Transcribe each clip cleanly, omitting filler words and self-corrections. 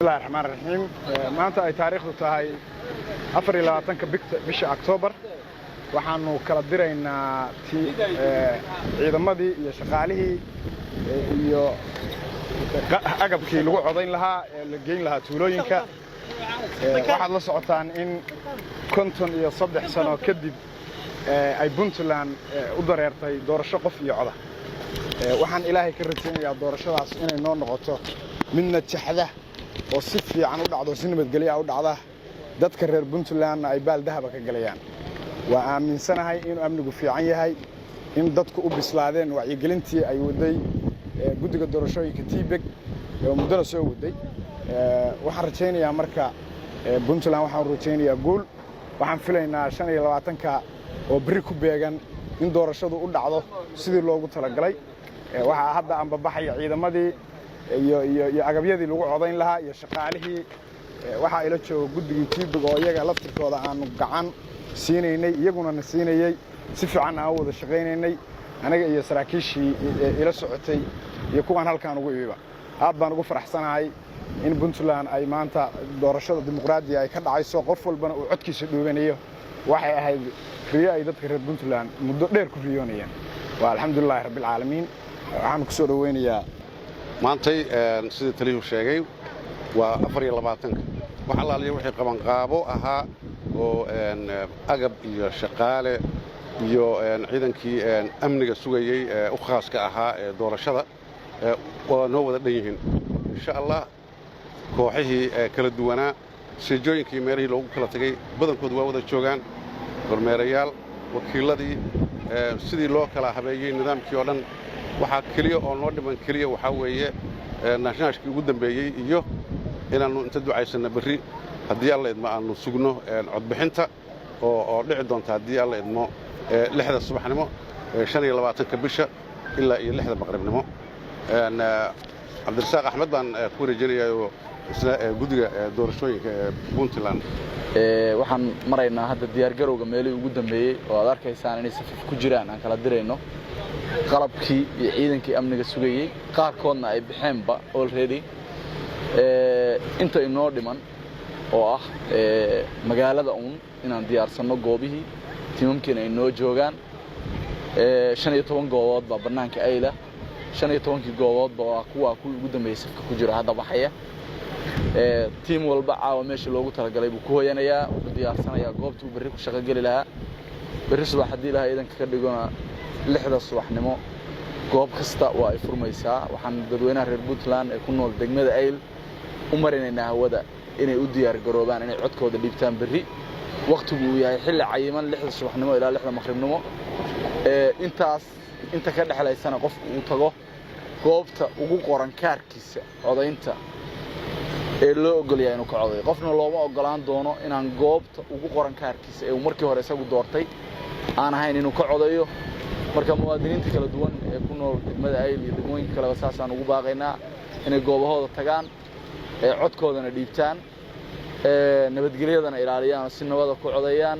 الله الرحمن الرحيم maanta ay taariikhdu tahay 24 bisha October waxaanu kala diraynaa ciidamadii iyo shaqaalihii iyo agabkii lagu codayn lahaa ee la geyn lahaa tuulooyinka waxaad la socotaan in 53 sano kadib ay Puntland u dareertay doorasho qof iyo coda waxaan ilaahay ka rajaynayaa doorashadaas inay noo noqoto mid najaxda oo si fiican u dhacdo si nabadgelyo u dhacda dadka reer Puntland ay baal dahab ka galayaan waa aaminsanahay in amnigu fiican yahay in dadku u bislaadeen wacyigelintii ay waday guddiga doorashooyinka Tibek oo muddo soo waday waxaan rajaynayaa marka Puntland waxaan rajaynayaa guul waxaan filaynaa 25ka oo bari ku beegan in doorashadu u dhacdo sidii loogu talagalay waxa hadda aan babaxay ciidamadii iyo agabyadii lagu codayn lahaa iyo shaqaalihii waxa ila joogo guddigii Tibek oo iyaga laftirkooda aan gacan siinaynay iyaguna na siinayay si fiican aan wada shaqaynaynay anaga iyo saraakiishii ila socotay iyo kuwan halkaan ugu iiba aad baan ugu faraxsanahay in Puntland ay maanta doorashada dimuqraadiga ay ka dhacayso qof walbana uu codkiisa dhuubanayo waxay ahayd riyo ay dadka reer Puntland muddo dheer ku riyoonayeen waa alxamdulillaah rabbil caalamiin waxaan ku soo dhaweynayaa maantay sida taliyu sheegay waa 24 waxa la leeyahay wixii qaban qaabo ahaa oo agab iyo shaqaale iyo ciidankii amniga sugayay u khaaska ahaa doorashada waa noo wada dhan yihiin insha Allah kooxihii kala duwanaa sijooyinkii meelihii loogu kala tagay badankoodu waa wada joogaan kormeerayaal wakiiladii sidii loo kala habeeyay nidaamkii oo dhan waxa kaliya oo noo dhiman kaliya waxa weeye nationalkii ugu dambeeyay iyo inaanu inta ducaysana bari haddii alla idmo aanu sugno codbixinta oo dhici doonta haddii alla idmo 6da subaxnimo 25ka bisha ilaa iyo 6da maqribnimo Cabdirasaaq Axmed baan ku rajaynayaa isla guddiga doorashooyinka Puntland waxaan maraynaa hadda diyaar garowga meelihii ugu dambeeyay oo aad arkaysaan inay safaf ku jiraan aan kala dirayno qalabkii iyo ciidankii amniga sugayay qaarkoodna ay bixeenba already inta inoo dhiman oo ah magaalada inaan diyaarsano goobihii tiimamkiina ay noo joogaan 15 goobood baa banaanka ayla 15 goobood baa kuwa ugu dambeeyay safka ku jira hadda baxaya team walba caawa meesha loogu talagalay buu ku hoyanayaa oo diyaarsanayaa goobtuu bari ku shaqo gali lahaa bari subax hadii ilaahay idanka ka dhigona 6da subaxnimo goob kasta waa ay furmaysaa waxaan dadweynaha reer Puntland ee ku nool degmada Ayl u marinaynaa hawada inay u diyaar garoobaan inay codkooda dhibtaan bari waqtigu uu yahay xilli cayiman 6da subaxnimo ilaa 6da maqribnimo inta ka dhaxlaysana qofku uu tago goobta ugu qoran kaarkiisa codaynta ee loo ogol yahay inuu ka codayo qofna looma ogolaan doono inaan goobta ugu qoran kaarkiisa ee markii hore isagu doortay aan ahayn inuu ka codayo marka muwaadiniinta kala duwan ee ku nool degmada Ayl iyo degmooyinka kale saasaan ugu baaqaynaa inay goobahooda tagaan ee codkoodana dhiibtaan nabadgelyadana ilaaliyaan si nabada ku codayaan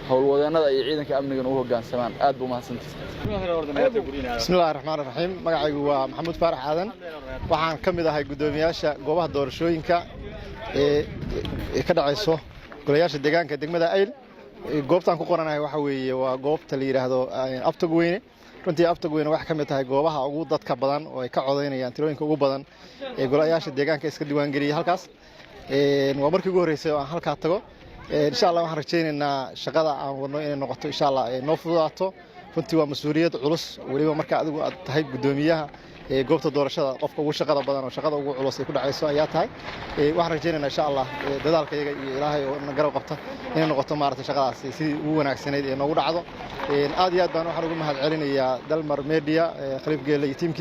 howlwadeennada iyo ciidanka amniga u hoggaansamaan aad buu mahadsantahay bismillaahir rahmaanir rahiim magacaygu waa maxamuud faarax aadan waxaan ka mid ahay gudoomiyaasha goobaha doorashooyinka ee ka dhacayso golayaasha deegaanka degmada Ayl goobtan ku qoranahay waxa weeye waa goobta la yiraahdo Abtagweyne runtii Abtagweyne waxa ka mid tahay goobaha ugu dadka badan oo ay ka codeynayaan tirooyinka ugu badan ee golayaasha deegaanka iska diiwaan galiyay halkaas waa markii ugu horeysay oo aan halka tago insha Allah waxaan rajaynaynaa shaqada aan wadno inay noqoto insha Allah ay noo fududaato runtii waa mas'uuliyad culus waliba marka adigu aad tahay gudoomiyaha goobta doorashada qofka ugu shaqada badan oo shaqada ugu culus ay ku dhacayso ayaa tahay waxaan rajaynaynaa insha Allah dadaalkayaga iyo Ilaahay oo na garab qabta inay noqoto maarta shaqadaas sidii ugu wanaagsaneyd ee noogu dhacdo aad iyo aad baan waxaan ugu mahad celinayaa Dalmar Media Khaliif Geele iyo teamkiisa